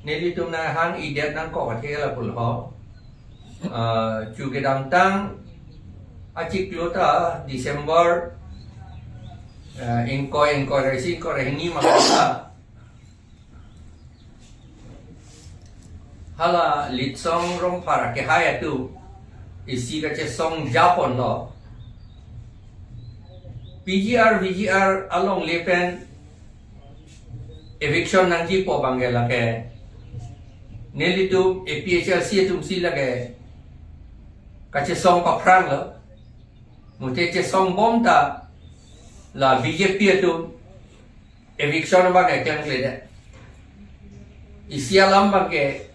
nelitum na hang idet nang ko kathe la pul ho chu ke dam tang achik lota December engkoi resi ko rehingi makata hala Litsong Rongphar ke hai tu isi Kachesong Japon lo PGR VGR along lepen eviction nangji po bangela ke nelitu APHLC tum si lage Kachesong paprang lo mute Kachesong bom ta la BJP tu eviction bang eklang klede isi alam bang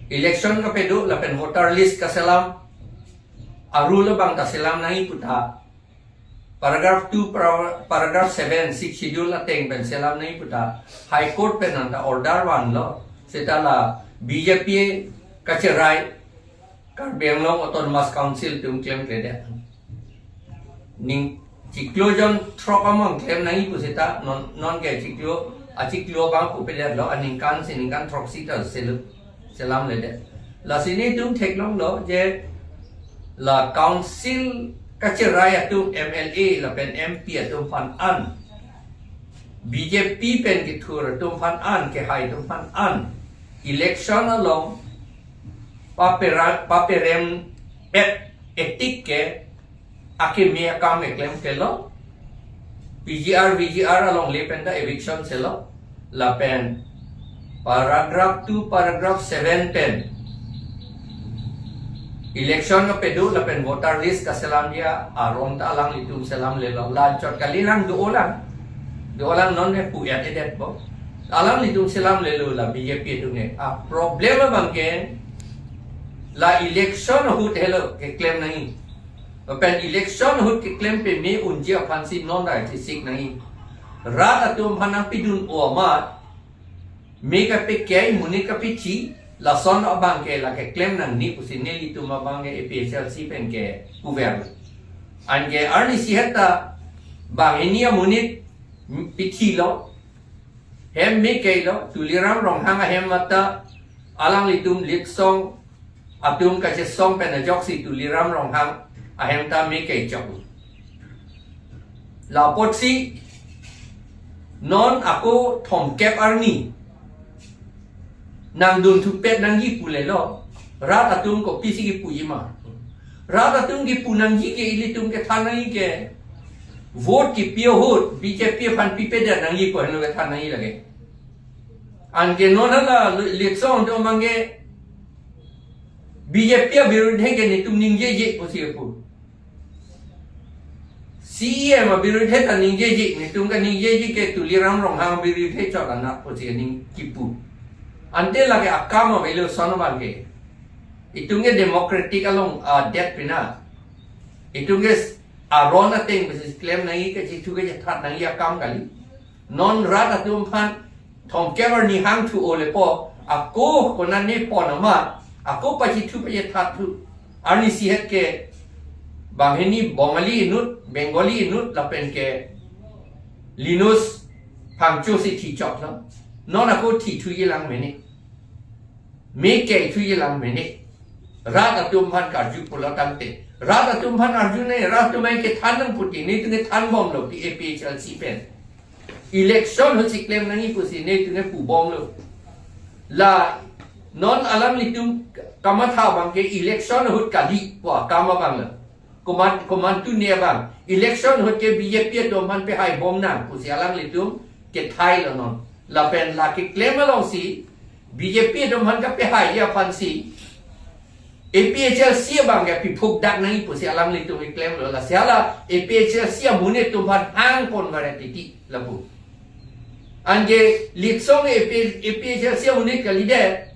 election ka pedu la pen voter list ka selam arula bang ta selam nai puta paragraph 2 paragraph 7 6 schedule la teng pen selam nai puta high court pen anta order wan lo setala BJP ka cherai kar benglong autonomous council tum claim klede ning ciklojon trokamong claim nai pu seta non ke ciklo achiklo bang pu pe lo aningkan siningkan troxita selu selam lede la sini tum teklong lo je la council kacerai tu MLA la pen MP tu fan an BJP pen ki thur tu fan an ke hai tu fan an election along paperem etik ke ake mia kam claim ke lo PGR VGR along le pen da eviction selo la pen paragraph 2 paragraph 7 pen election ka pedu la pen voter list ka selam dia arom ta lang litum selam le lo la chot kalilang do olang non ne pu ya edet bo alang litum selam le lo la BJP tu ne a problem bang ke la election hut hello ke claim nahi pen election hut ke claim pe me unjia phansi non da sik nahi rat atum phanang pidun o ma Mega pe kaya munit ka pichi la son abang ke la ke claim nang ni pusin neli tu mabang ke APHLC pen ke kuver an ke arni sihata bang ini munit pichi lo hem me ke lo tuliram rong hanga hem mata alang litum Litsong atum Kachesong pen ajok si tuliram rong hang ahem ta me ke jok la potsi non aku thom kep arni nang dun tu pet nang yi pule lo rat atum ko pisi ki pu yima rat atum ki pu nang yi ke ili tum ke thanai ke vote ki pio hot BJP fan pipe da nang yi ko hanu ke thanai lage an ke nona la Litsong to mangi BJP birudhe ke ni tum ningje je posi pu CM birudhe ta ningje je ni tum ka ningje je ke tuliram rong hang birudhe chot anak posi ning kipu ante lagi akama velu sonoban ke itungge democratic along death pina itungge arona teng besis claim nai ke chitu ke that nai akam kali non rat atum phan thom kever ni hang thu ole po ako konan ne po nama ako pa chitu pe that thu arni sihet ke bangeni bongali nut bengali nut lapen ke linus phangchu si thi chok lo non ako thi thu yelang meni me ke thu yelang meni rat atum phan karju pula tante rat atum phan arju ne rat tumai ke thanang puti ne tu ne than bom lo ti APHLC pen election ho si claim nang ipusi ne tu ne pu bom lo la non alam litum kamatha bang ke election ho kali wa kama bang la command tu ne bang election ho ke BJP to man pe hai bom na pusi alam litum ke thai lo non la pen la ke claim lo si BJP to man ka pe hai ya pan si APHLC bang ya pi phuk dak nang pu si alam litum ke claim lo la siala APHLC munit tu man hang kon variety la bu anje Litsong APHLC munit ka leader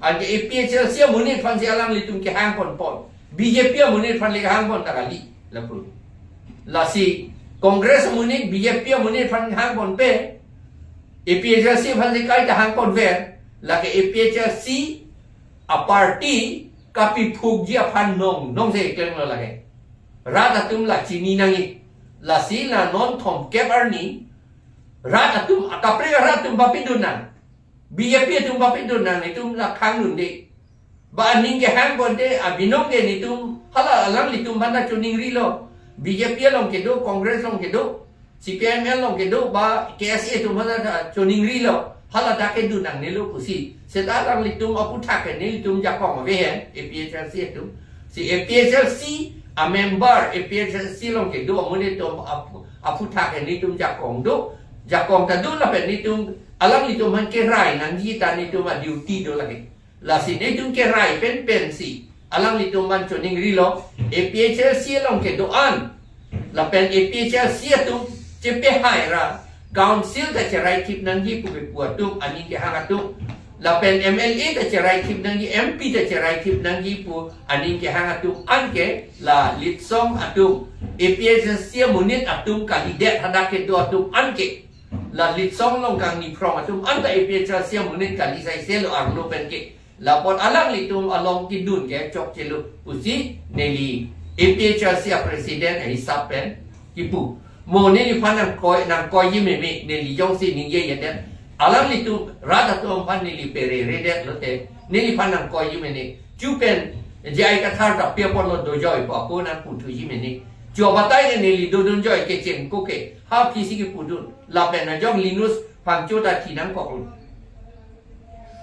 anje APHLC munit pan si alam litum ke hang kon pon BJP munit pan le hang kon takali la bu la si Congress munit BJP munit pan hang kon pe APHLC pan si kai ta hang kon ver la ke APHLC a party kapi phuk dia pan nong se klem lo la ke rata tum la chini nangi la si la non thom kep arni rata tum akapre rata tum bapidunan BJP tum papi dun nang itu la khang nun de ba ningje hang bon de abinong ke ni tum hala alang li tum banda chuning ri lo BJP long ke do Congress long ke do CPM long ke do ba KSA tum banda chuning ri lo hala da ke dun nang ne lo pusi sekarang li tum apu thak ke ni tum jakong ve he APHLC tum si APHLC a member APHLC long ke do amonit tum apu thak ke ni tum jakong do jakong ta do la pe ni tum alang itu man ke rai nang ji tan itu ma duty do lagi la sin itu ke rai pen si alang itu man chuning ri lo APHLC long ke do an la pen APHLC tu chepe hai ra council ta cherai tip nang ji pu pu tu ani ke hang tu la pen MLA ta cherai tip nang ji MP ta cherai tip nang ji pu ani ke hang tu an ke la Litsong atu APHLC munit atum kandidat hadak ke do atum an ke la Litsong long kang ni from atum anta APHLC munit kali sai selo arlo pen ke la pot alang litum along tidun ke chok chelu usi neli APHLC president ai sapen kipu mo neli panang koi yime me neli yong si ningye yeten alang litum rada tu pan neli pere redet lote neli panang koi yime ne chupen JI Kathar ta pia pon lo do joy pa ko nan pu tu yime ne jo batai ne li do dun joy ke chen ko ke ha pisi ke pudun la pen na jong linus phang chu ta thi nang ko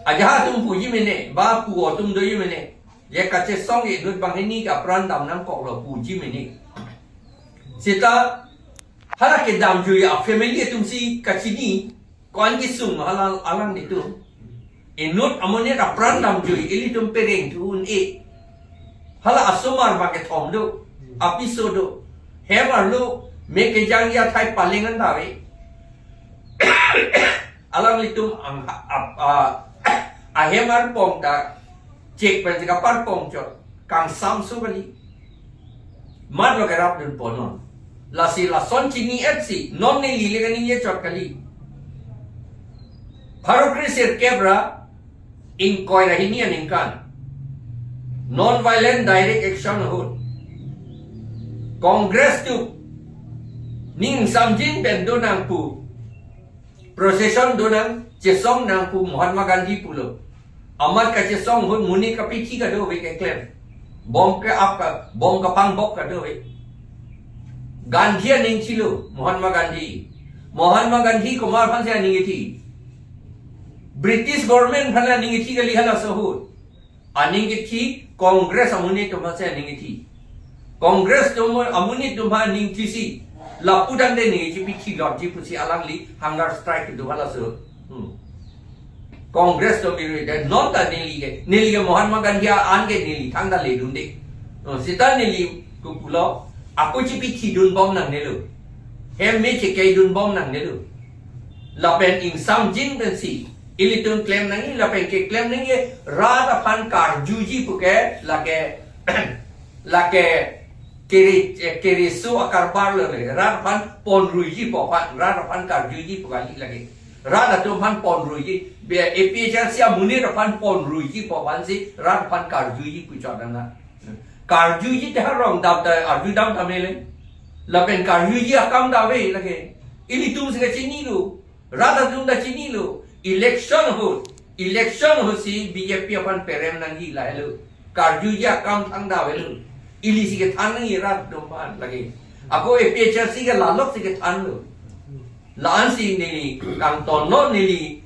aja tum pu yime ne ba pu o tum do yime ne ye Kachesong e nut bang ni ka pran dam nang ko lo pu yime ne sita hala ke dam ju ya family tum si kachini kon ki sum hala alang ni tu enut amone ka pran dam ju ili tum pereng tu un e hala asumar ba ke thom do episode do hebar lu make jang ya thai palingan da we alang litum a hemar pong da cek pen ka par pong cho kang sam su bali mat lo garap dun ponon la si la son chini etsi non ne li le ni ye chot kali Harokrisir kebra in koi rahini an inkan non violent direct action hot Congress tu ning samjin ben do nang pu procession do nang chesong nang pu Mahatma Gandhi pulo amar Kachesong hun muni ka pithi ka do we ke claim bom ka ap ka bom ka pang bok ka do we Gandhi ning chilo Mahatma Gandhi ko mar phan se ning thi British government phala ning thi ka li hala so aning thi Congress amuni to ma se ning thi Congress to amuni to ma ning thi si la pudan de ni ji pithi lot ji pusi alang li hunger strike do hala so Congress to mi de not ta neli ke Mahatma Gandhi an ke neli thangda le dun de sita neli ku pulo aku ji pithi dun bom nang nelu hem me che ke dun bom nang nelu la pen in sam jin ben si ilitun claim nang la pen ke claim nang ye ra da phan kar juji pu ke la ke keri su akar bar le ra phan pon ruji po phan ra phan kar juji pu kali lagi ra da tu phan pon ruji be APHLC muni ra phan pon ruji po phan si ra phan kar juji pu cha dang na kar juji ta rong dam ta arju dam ta mele la pen kar juji akam da we lagi ilitum se ka chini lu ra da tum da chini lu election ho si BJP phan perem nang gi la lu kar juji akam thang da we lu ili si ke than nang ira dum ban lagi ako APHLC ke lalok si ke than lu laan si ni kang ton no ni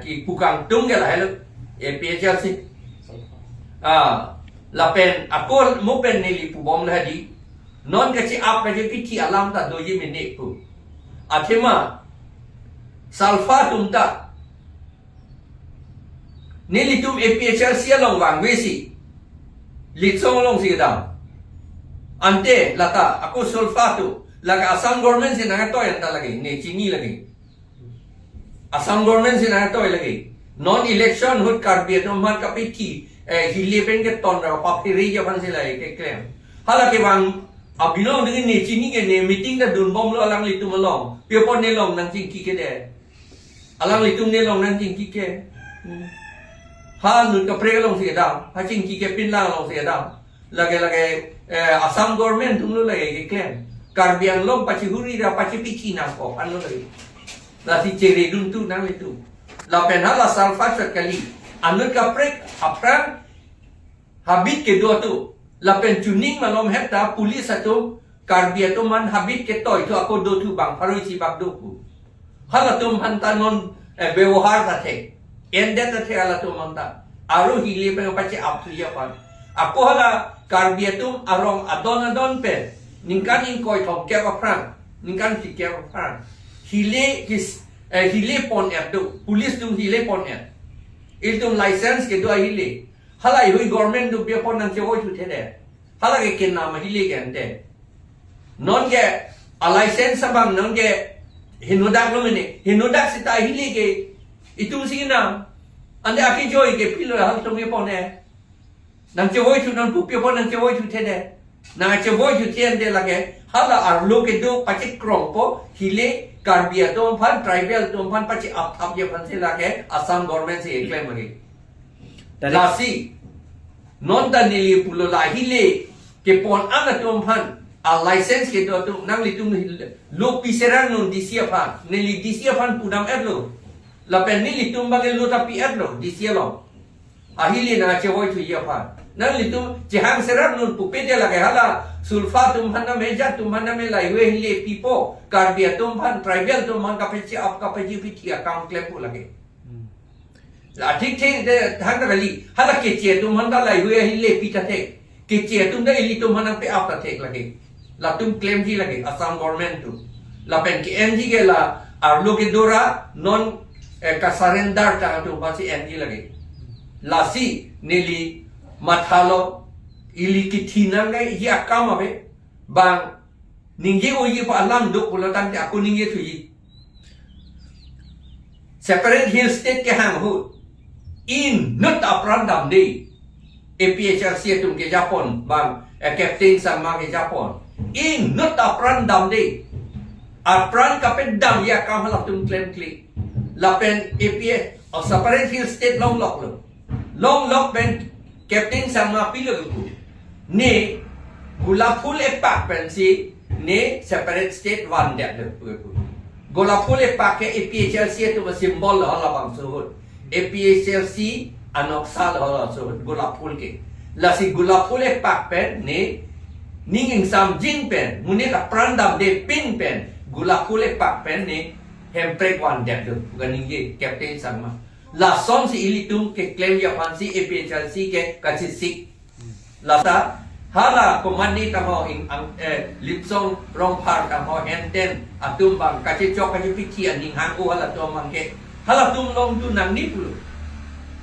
ki pukang tung ke la lu APHLC la pen ako mo pen ni pu bom la di non ka chi ap ka je pithi alam ta do ji minute pu athema salfa tum ta ni tum APHLC long wang we si Litsong long si dam ante lata aku sulfatu laga Assam government si nang toy anta lagi ne chini lagi Assam government si nang toy lagi non election hut kar bi to man ka pithi hile pen ke ton ra pa phiri ja ban si lai ke claim hala ke wang abino dengan ne chini ke ne meeting da dun bom lo alang litum long pe pon ne long nang ching ki ke de alang litum ne long nang ching ki ke ha nun ka pre long si dam ha ching ki ke pin lang long si dam lage Assam government tum lo lage ke claim karbiang long pachi huri ra pachi pichi na ko an lo lagi la si chere dun tu nang itu lapen hala salfa sekali anut kaprek apran habit ke dua tu lapen tuning malom hepta pulis satu karbi tu man habit ke toy tu aku do tu bang paroi si bak do ku hala tu hantanon ବ୍ୟବହାର tate ende tate hala tu manta aru hili pe pace apria pan aku hala karbi tu arong adon pe ningkan in koi thom ke apran ningkan ki ke apran hile pon tu pulis tu hile pon itu license ke dua hile hala ihui government tu pia pon nang chewoi tu thede hala ke ken nama hile ke ante non ke a license sabang non ke hinudak lo mene hinudak sita hile ke itu sina ande aki joy ke pilo hal tu pia pon nang chewoi tu nang pia pon nang chewoi tu thede nang chewoi tu thede lage hala arlo ke do pace krongpo hile karbi tu pan tribal tu pan pace up je pan se lage Assam government se claim lagi lasi non ta nili pulo la hile ke pon ana tu pan a license ke do tu nang li tu lo piseran non disia pan nili disia pan pudam edlo la pen nili tu bagel lo tapi edlo disia lo a hile na chewoi tu ya pan nang li tu jihang seran non pupede lage hala sulfa tu pan na meja tu pan na me lai we hile pipo karbi tu pan tribal tu man kapeci up kapeci piti account claim pu lage la ठीक दे thang da gali hala ke che tu man da lai we hile pita the ke che tu da ili tu man pe up ta the lage la tum claim ji lage Assam government tu la pen ke NG ke la arlo ke dora non ka surrender ta tu ba si NG lage la si nili mathalo ili ki thina ngai ya kama be bang ningje o yi pa alam do pula tan te aku ningje thu yi separate hill state ke hang hu in not aprandam de APHLC tum ke Japon bang captain sama ke Japon in not aprandam de apran kapedam ya kam hala tum claim klik lapen APH or separate hill state long lock ben captain sama pilo ku ne gula phul e pak pen si ne separate state one that the gula phul e pak ke APHLC tu symbol hala bang suhut APHLC anoksal hala suhut gula phul ke la si gula phul e pak pen ne ning sam jin pen mune ka prandam de pin pen gula phul e pak pen ne hemprek one that the ganing ye captain sama la som si ilitum ke claim ya fansi APHLC ke Kachesong la ta hala komandi ta ho in Litsong Rongphar ta ho henten atum bang Kachesong piti aning hang o hala to mang ke hala tum long tu nang ni pulu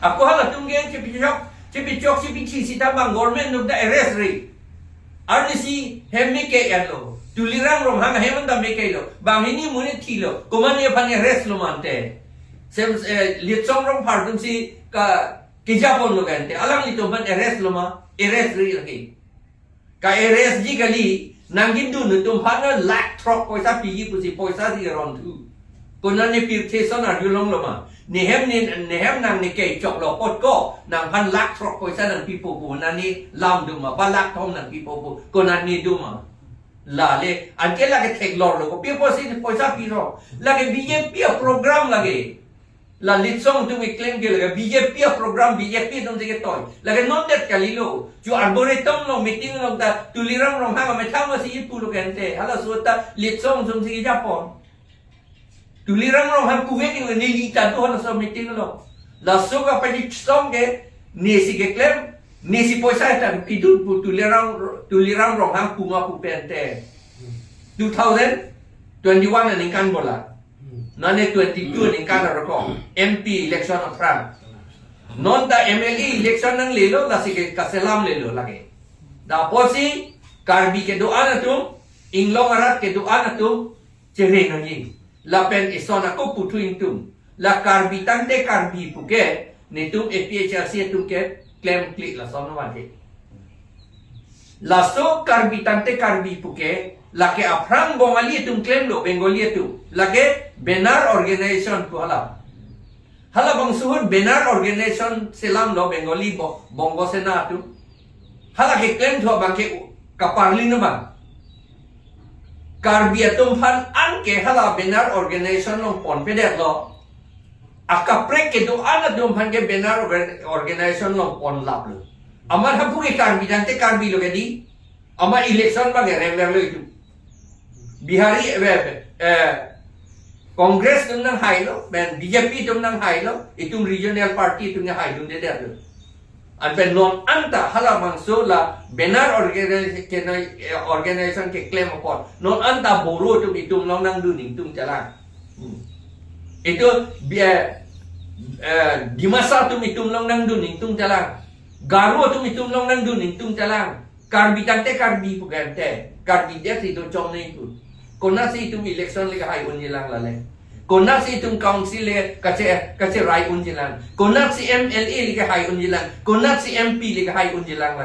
aku hala tum ge Kachesong piti si ta bang government no da arrest ri arnisi hemme ke yalo tulirang rong hang heman da me ke lo bang ini mune thilo komandi phane arrest lo mante Litsong Rongphar tum si ke Japon lo gante alang li to ban arrest lo ma arrest ri lagi ka arrest ji kali nangin du nu tum phana lak throk poisa pi pu si poisa si ron thu konan ni pi the son ar yulong lo ma ni hem nang ni ke chok lo pot ko nang phan lak throk poisa nang pi pu pu nan ni lam du ma ba lak thom nang pi pu pu konan ni du ma la le anke la ke thek lor lo ko pi po si poisa pi ro la ke BJP program lage la Litsong tu we claim ke laga BJP program BJP tum se toy laga not that kalilo ju arboretum no meeting no ta tuliram rong ha ma thang si pu lo kente hala suta Litsong tum se Japon tuliram rong ha ku ve ke ni li ta to hala so meeting lo la so ka pa ni song ke ni si ke claim ni si poisa ta pidu tuliram rong ha ku ma pu pente 2021 ni kan bola Nane 22 ning kana roko MP election of France non ta MLE election nang lelo la sige kaselam lelo lage da posi karbi ke doa na tu inglong arat ke doa na tu chere ngi la pen isona ko putu intum la karbi tante karbi puke ne tu APHLC tu ke claim klik la sono wate la so karbi tante karbi puke la ke aprang bongali tum claim lo bengali tu la ke benar organization tu hala bang suhut benar organization selam lo bengali bongo sena tu hala ke claim tu bang ke kaparli no bang karbi atum phan an ke hala benar organization lo pon pede lo akaprek ke do ana dum hange benar organization lo on lap lo amar hapu ke karbi jante karbi lo gedi ama election ba gere lo itu bihari Congress tum nang hai lo ben BJP tum nang hai lo itum regional party tum nang hai dum de lo an ben non anta hala mangso la benar organization ke claim upon non anta boro tum itum long nang du ning tum jalan itu di masa tu mitum long nang duning tung jalang garu tu mitum long nang duning tung jalang karbi tante karbi pugante karbi dia itu cong nei tu kona si itu election le hai un jilang lale kona si itu council le kace rai un jilang kona si MLA le hai un jilang kona si MP le hai un jilang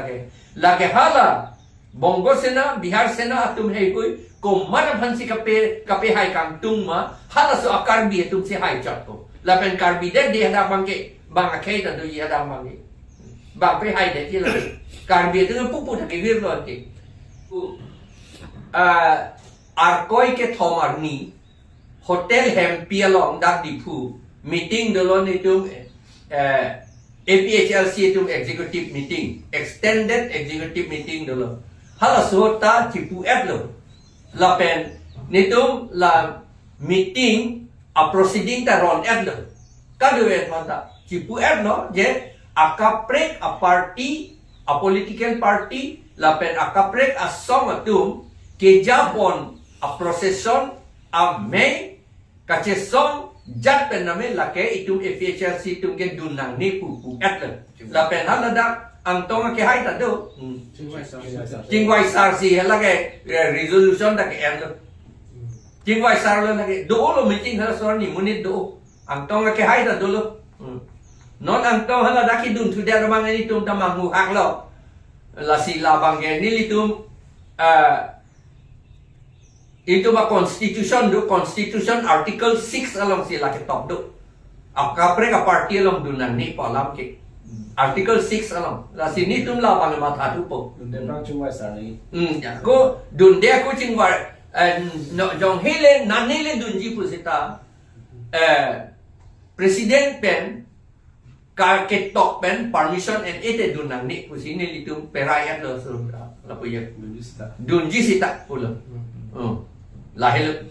lage hala Bongo sena Bihar sena atum hei koi ko mana phansi kape hai kam tung ma hala so akarbi tum si hai chat ko la pen karbi de hada bangke bang akhe ta do yi hada bangke bang pe hai de ti la karbi tu pu ta ke vir lo ke arkoi ke thomar ni hotel hempialong dak dipu meeting dolo ni tum APHLC tum executive meeting extended executive meeting dolo hala sota cipu lo la pen nitum la meeting a proceeding ta ron lo kadue mata cipu lo je akaprek a party a political party la pen akaprek a song atum ke japon a procession a Mei Kachesong jat pen name la ke itum APHLC tum ke dunang ni pu lo la pen hala dak ang tonga ke hai ta do jingwai sar si hala ke resolution da ke end jingwai sar lo ke do lo meeting hala sor ni munit do ang tonga ke hai ta do lo non ang tong hala da ki dun tu da mang ni tum ta mang mu hak lo la si la bang ke ni litum itu ba constitution article 6 along si la ke top do akapre ka party along dunan ni palam ke Article 6 alam. La sini tum la bang ma tha tu po. Dunde nang chungwai sar ni. Ya ko dunde ko chingwai no jong hele nanele dunji pusita president pen ka ke top pen permission and ete dunang ni pusini litum perayat lo sur la puya. Dunji sita pulo. La hele